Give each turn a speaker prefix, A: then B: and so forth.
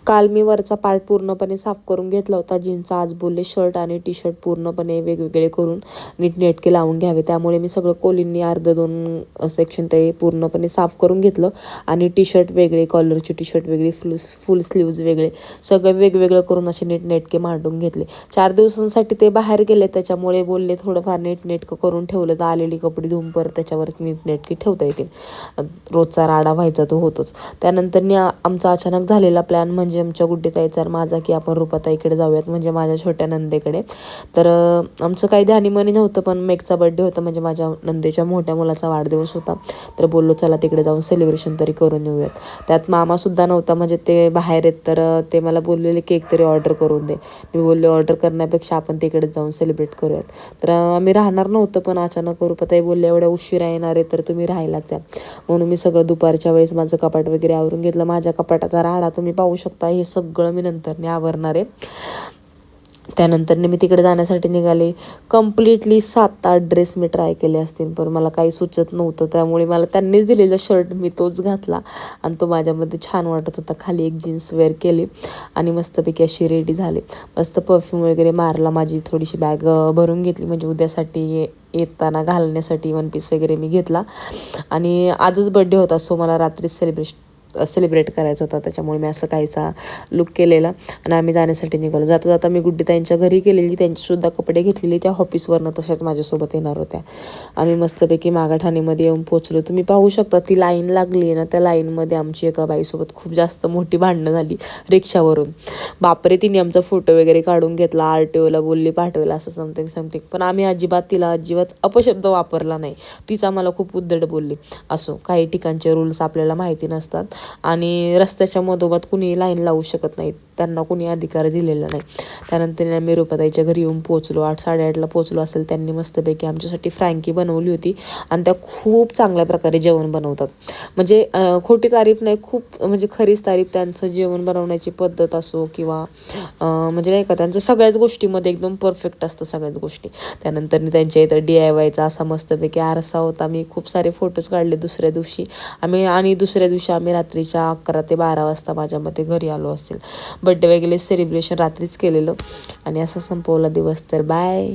A: काल मी वरचा पार्ट पूर्णपणे साफ करून घेतला होता जीन्सचा. आज बोलले शर्ट आणि टी शर्ट पूर्णपणे वेगवेगळे करून नीटनेटके लावून घ्यावे. त्यामुळे मी सगळं कोलींनी अर्ध 2 सेक्शन ते पूर्णपणे साफ करून घेतलं. आणि टी शर्ट वेगळे, कॉलरची टी शर्ट वेगळी, फुल स्लीव्ज वेगळे, सगळं वेगवेगळं करून असे नीटनेटके मांडून घेतले. 4 दिवसांसाठी ते बाहेर गेले, त्याच्यामुळे बोलले थोडंफार नीटनेटकं करून ठेवलं तर आलेली कपडे धुवून परत त्याच्यावर नीटनेटकी ठेवता येतील. रोजचा राडा व्हायचा तो होतोच. त्यानंतर आमचा अचानक झालेला प्लॅन म्हणजे आमच्या गुड्डीताईचा आणि माझा की आपण रूपाताईकडे जाऊयात, म्हणजे माझ्या छोट्या नंदेकडे. तर आमचं काही ध्यानीमनी नव्हतं, पण मेघचा बड्डे होता, म्हणजे माझ्या नंदेच्या मोठ्या मुलाचा वाढदिवस होता. तर बोललो चला तिकडे जाऊन सेलिब्रेशन तरी करून येऊयात. त्यात मामासुद्धा नव्हता, म्हणजे ते बाहेर आहेत. तर ते मला बोललेले केक तरी ऑर्डर करून दे. मी बोलले ऑर्डर करण्यापेक्षा आपण तिकडे जाऊन सेलिब्रेट करूयात. तर आम्ही राहणार नव्हतं, पण अचानक रूपाताई बोलले एवढ्या उशिरा येणार आहे तर तुम्ही राहायलाच या. म्हणून मी सगळं दुपारच्या वेळेस माझं कपाट वगैरे आवरून घेतलं. माझ्या कपाटाचा राडा तुम्ही पाहू शकता. हे सगळं मी नंतरने आवरणार आहे. त्यानंतर मी तिकडे जाण्यासाठी निघाले. कम्प्लिटली 7-8 ड्रेस मी ट्राय केले असतील, पण मला काही सुचत नव्हतं. त्यामुळे मला त्यांनीच दिलेला शर्ट मी तोच घातला आणि तो माझ्यामध्ये छान वाटत होता. खाली एक जीन्स वेअर केली आणि मस्तपैकी अशी रेडी झाले. मस्त परफ्यूम वगैरे मारला. माझी थोडीशी बॅग भरून घेतली, म्हणजे उद्यासाठी येताना घालण्यासाठी वन पीस वगैरे मी घेतला. आणि आजच बड्डे होता, सो मला रात्री सेलिब्रेट करायचा होता, त्याच्यामुळे मी असं काहीसा लुक केलेला आणि आम्ही जाण्यासाठी निघालो. जाता जाता मी गुड्डीताईंच्या घरी गेलेली, त्यांचीसुद्धा कपडे घेतलेली. त्या ऑफिसवरनं तशाच माझ्यासोबत येणार होत्या. आम्ही मस्तपैकी मागाठाणेमध्ये येऊन पोचलो. तुम्ही पाहू शकता ती लाईन लागली आहे ना, त्या लाईनमध्ये आमची एका बाईसोबत खूप जास्त मोठी भांडणं झाली रिक्षावरून. बापरे, तिने आमचा फोटो वगैरे काढून घेतला, RTOला बोलली पाठवायला, असं समथिंग. पण आम्ही तिला अजिबात अपशब्द वापरला नाही. तीच आम्हाला खूप उद्धट बोलली. असो, काही ठिकाणचे रूल्स आपल्याला माहिती नसतात आणि रस्त्याच्या मधोमध कुणी लाईन लावू शकत नाहीत, त्यांना कुणी अधिकार दिलेला नाही. त्यानंतर आम्ही रूपाताईच्या घरी येऊन पोचलो. 8-8:30ला पोचलो असेल. त्यांनी मस्तपैकी आमच्यासाठी फ्रँकी बनवली होती आणि त्या खूप चांगल्या प्रकारे जेवण बनवतात. म्हणजे खोटी तारीफ नाही, खूप म्हणजे खरीच तारीफ. त्यांचं जेवण बनवण्याची पद्धत असो किंवा म्हणजे नाही का, त्यांचं सगळ्याच गोष्टीमध्ये एकदम परफेक्ट असतं सगळ्याच गोष्टी. त्यानंतर त्यांच्या इथं DIYचा असा मस्तपैकी आरसा होता. मी खूप सारे फोटोज काढले दुसऱ्या दिवशी आणि दुसऱ्या दिवशी आम्ही रात्रीच्या 11 ते 12 वाजता माझ्या मते घरी आलो असेल. बड्डे वगैरे सेलिब्रेशन रात्रीच केलेलं आणि असं संपवला दिवस. तर बाय.